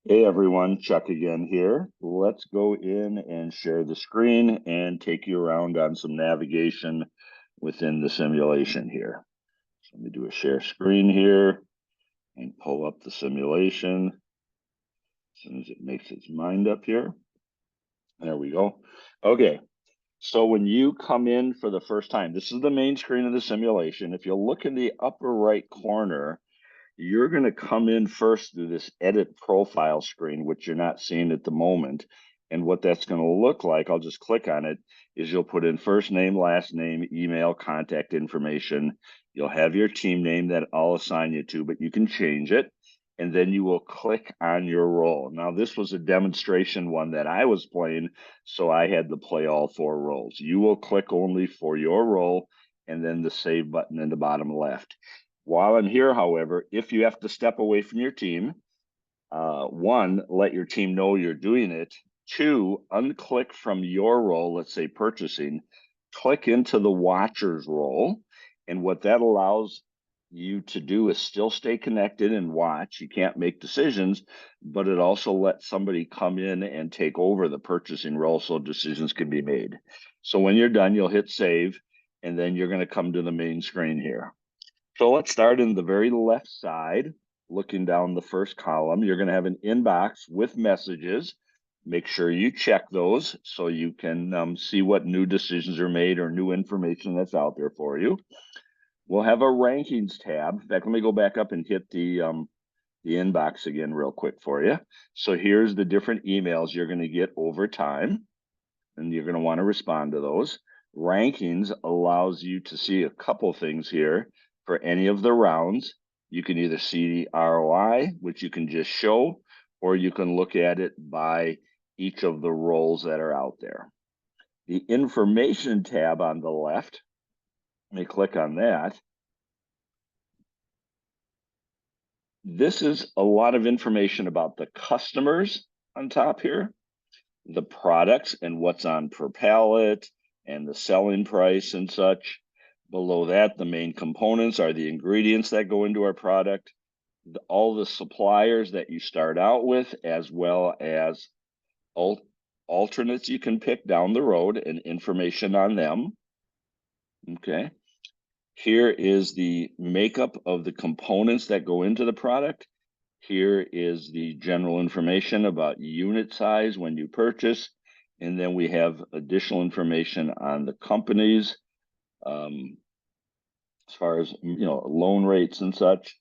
Hey everyone, Chuck again here. Let's go in and share the screen and take you around on some navigation within the simulation here. So let me do a share screen here and pull up the simulation as soon as it makes its mind up here. There we go. Okay, so when you come in for the first time, this is the main screen of the simulation. If you look in the upper right corner, you're going to come in first through this edit profile screen, which you're not seeing at the moment. And what that's going to look like, I'll just click on it, is you'll put in first name, last name, email, contact information. You'll have your team name that I'll assign you to, but you can change it. And then you will click on your role. Now, this was a demonstration one that I was playing, so I had to play all 4 roles. You will click only for your role and then the save button in the bottom left. While I'm here, however, if you have to step away from your team, 1, let your team know you're doing it. 2, unclick from your role, let's say purchasing, click into the watcher's role. And what that allows you to do is still stay connected and watch. You can't make decisions, but it also lets somebody come in and take over the purchasing role so decisions can be made. So when you're done, you'll hit save, and then you're going to come to the main screen here. So let's start in the very left side, looking down the first column. You're going to have an inbox with messages. Make sure you check those so you can see what new decisions are made or new information that's out there for you. We'll have a rankings tab. In fact, let me go back up and hit the inbox again real quick for you. So here's the different emails you're going to get over time, and you're going to want to respond to those. Rankings allows you to see a couple things here. For any of the rounds, you can either see the ROI, which you can just show, or you can look at it by each of the roles that are out there. The information tab on the left, let me click on that. This is a lot of information about the customers on top here, the products and what's on per pallet, and the selling price and such. Below that, the main components are the ingredients that go into our product, all the suppliers that you start out with, as well as alternates you can pick down the road and information on them. Okay. Here is the makeup of the components that go into the product. Here is the general information about unit size when you purchase. And then we have additional information on the companies, as far as loan rates and such,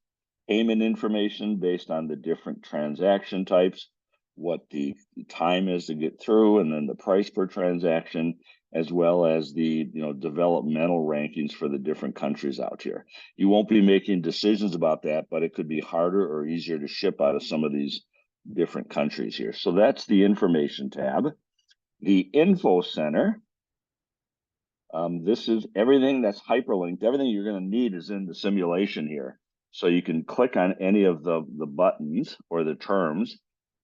payment information based on the different transaction types, what the time is to get through, and then the price per transaction, as well as the developmental rankings for the different countries out here. You won't be making decisions about that, but it could be harder or easier to ship out of some of these different countries here. So that's the information tab. The info center, this is everything that's hyperlinked. Everything you're going to need is in the simulation here. So you can click on any of the buttons or the terms,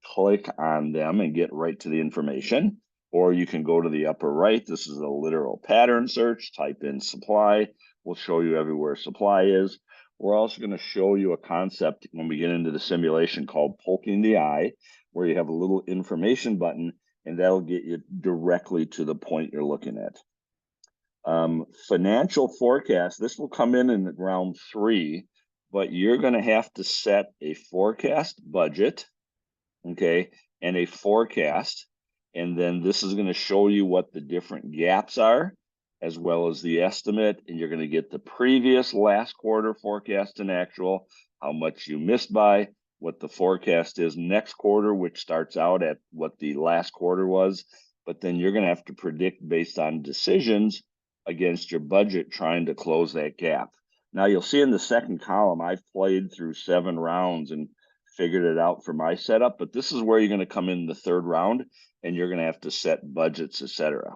click on them and get right to the information. Or you can go to the upper right. This is a literal pattern search. Type in supply. We'll show you everywhere supply is. We're also going to show you a concept when we get into the simulation called poking the eye, where you have a little information button, and that'll get you directly to the point you're looking at. Financial forecast, this will come in round 3, but you're going to have to set a forecast budget, okay, and a forecast. And then this is going to show you what the different gaps are, as well as the estimate. And you're going to get the previous last quarter forecast and actual, how much you missed by, what the forecast is next quarter, which starts out at what the last quarter was. But then you're going to have to predict based on decisions against your budget trying to close that gap. Now you'll see in the second column, I've played through 7 rounds and figured it out for my setup, but this is where you're going to come in the 3rd round and you're going to have to set budgets, etc.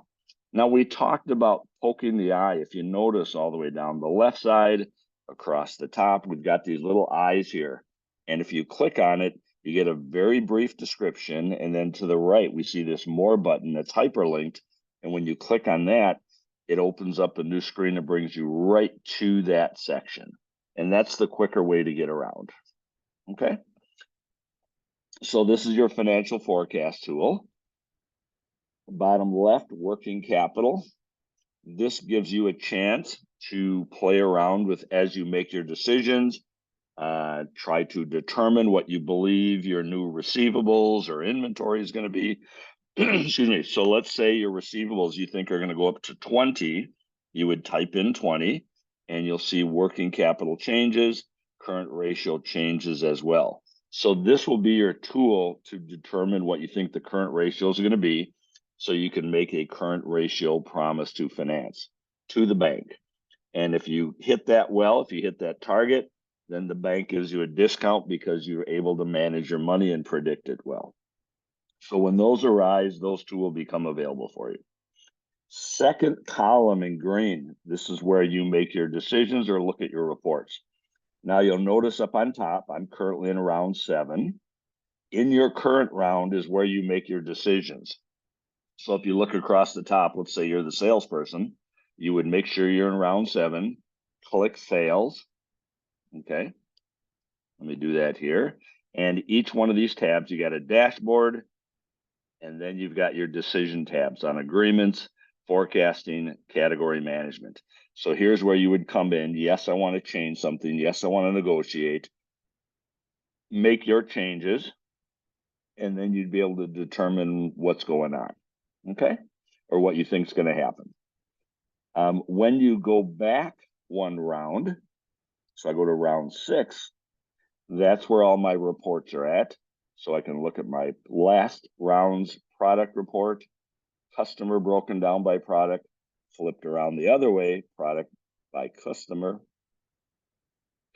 Now we talked about poking the eye. If you notice all the way down the left side, across the top, we've got these little eyes here. And if you click on it, you get a very brief description. And then to the right, we see this more button that's hyperlinked. And when you click on that, it opens up a new screen and brings you right to that section. And that's the quicker way to get around. Okay. So this is your financial forecast tool. Bottom left, working capital. This gives you a chance to play around with as you make your decisions. Try to determine what you believe your new receivables or inventory is going to be. Excuse me. So let's say your receivables you think are going to go up to 20. You would type in 20 and you'll see working capital changes, current ratio changes as well. So this will be your tool to determine what you think the current ratios are going to be so you can make a current ratio promise to finance to the bank. And if you hit that well, if you hit that target, then the bank gives you a discount because you're able to manage your money and predict it well. So when those arise, those two will become available for you. Second column in green, this is where you make your decisions or look at your reports. Now you'll notice up on top, I'm currently in round 7. In your current round is where you make your decisions. So if you look across the top, let's say you're the salesperson, you would make sure you're in round 7, click sales. Okay, let me do that here. And each one of these tabs, you got a dashboard, and then you've got your decision tabs on agreements, forecasting, category management. So here's where you would come in. Yes, I want to change something. Yes, I want to negotiate. Make your changes, and then you'd be able to determine what's going on, okay? Or what you think is going to happen. When you go back one round, so I go to round 6, that's where all my reports are at. So I can look at my last round's product report, customer broken down by product, flipped around the other way, product by customer,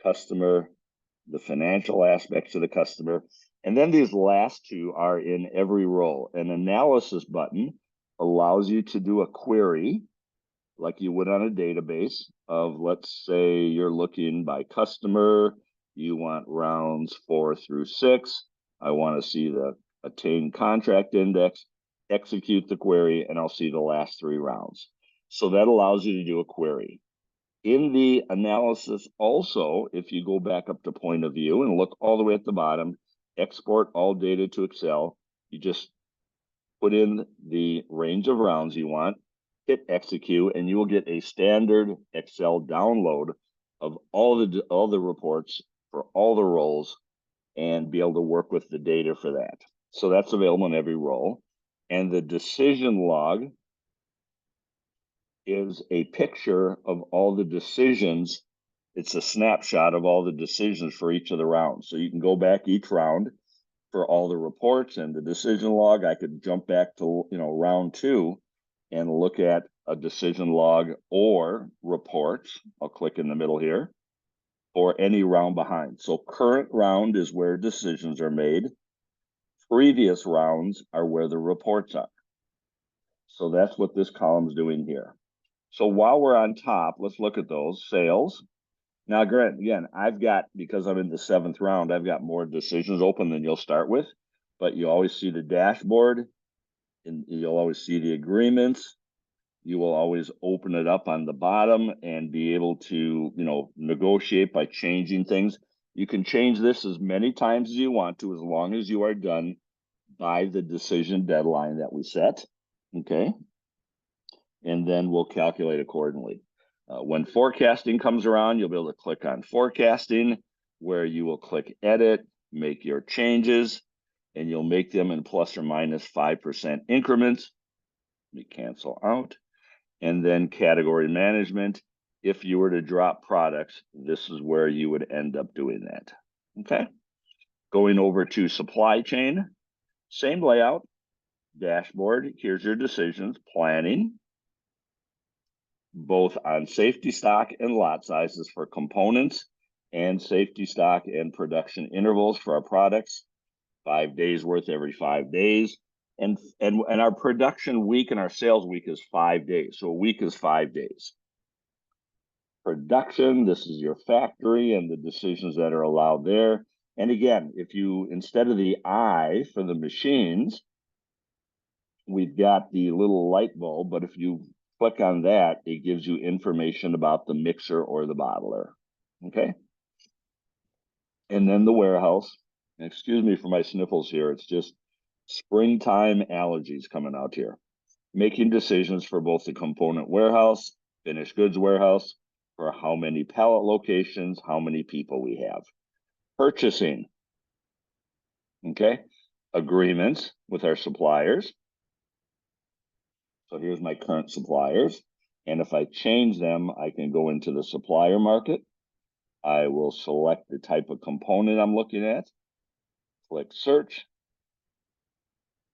the financial aspects of the customer. And then these last two are in every role. An analysis button allows you to do a query like you would on a database of, let's say you're looking by customer, you want rounds 4 through 6. I want to see the attained contract index, execute the query, and I'll see the last 3 rounds. So that allows you to do a query. In the analysis also, if you go back up to point of view and look all the way at the bottom, export all data to Excel, you just put in the range of rounds you want, hit execute, and you will get a standard Excel download of all the reports for all the roles and be able to work with the data for that. So that's available in every role. And the decision log is a picture of all the decisions. It's a snapshot of all the decisions for each of the rounds. So you can go back each round for all the reports and the decision log. I could jump back to round 2 and look at a decision log or reports. I'll click in the middle here, or any round behind. So current round is where decisions are made. Previous rounds are where the reports are. So that's what this column is doing here. So while we're on top, let's look at those. Sales. Now, again, I've got, because I'm in the 7th round, I've got more decisions open than you'll start with, but you always see the dashboard, and you'll always see the agreements. You will always open it up on the bottom and be able to, negotiate by changing things. You can change this as many times as you want to, as long as you are done by the decision deadline that we set, okay? And then we'll calculate accordingly. When forecasting comes around, you'll be able to click on forecasting, where you will click edit, make your changes, and you'll make them in plus or minus 5% increments. Let me cancel out. And then category management. If you were to drop products, this is where you would end up doing that. Okay. Going over to supply chain, same layout, dashboard. Here's your decisions, planning, both on safety stock and lot sizes for components, and safety stock and production intervals for our products, 5 days worth every 5 days. And our production week and our sales week is 5 days. So a week is 5 days. Production, this is your factory and the decisions that are allowed there. And again, if you, instead of the I for the machines, we've got the little light bulb, but if you click on that, it gives you information about the mixer or the bottler, okay? And then the warehouse. Excuse me for my sniffles here. It's just springtime allergies coming out here. Making decisions for both the component warehouse, finished goods warehouse, for how many pallet locations, how many people we have. Purchasing, okay? Agreements with our suppliers. So here's my current suppliers. And if I change them, I can go into the supplier market. I will select the type of component I'm looking at, click search,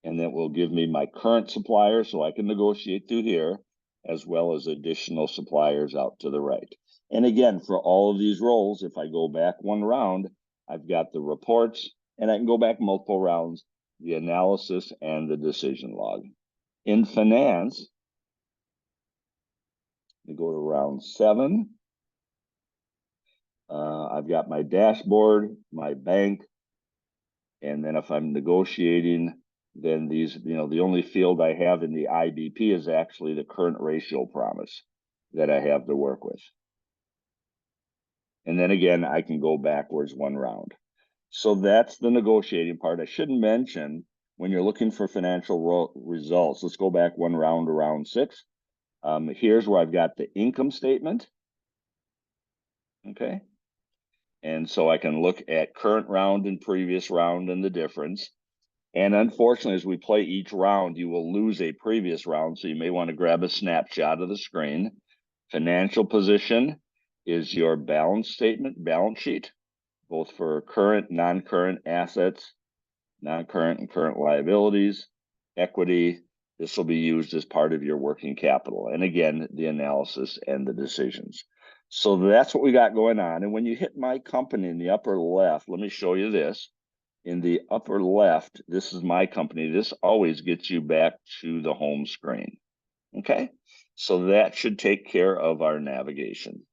and that will give me my current supplier so I can negotiate through here, as well as additional suppliers out to the right. And again, for all of these roles, if I go back one round, I've got the reports, and I can go back multiple rounds, the analysis and the decision log. In finance, we go to round 7. I've got my dashboard, my bank, and then if I'm negotiating, then these, the only field I have in the IBP is actually the current ratio promise that I have to work with. And then again, I can go backwards one round. So that's the negotiating part. I should mention, when you're looking for financial results, let's go back one round to round 6. Here's where I've got the income statement. Okay. And so I can look at current round and previous round and the difference. And unfortunately, as we play each round, you will lose a previous round. So you may want to grab a snapshot of the screen. Financial position is your balance statement, balance sheet, both for current, non-current assets, non-current and current liabilities, equity. This will be used as part of your working capital. And again, the analysis and the decisions. So that's what we got going on. And when you hit my company in the upper left, let me show you this. In the upper left, this is my company. This always gets you back to the home screen. Okay, so that should take care of our navigation.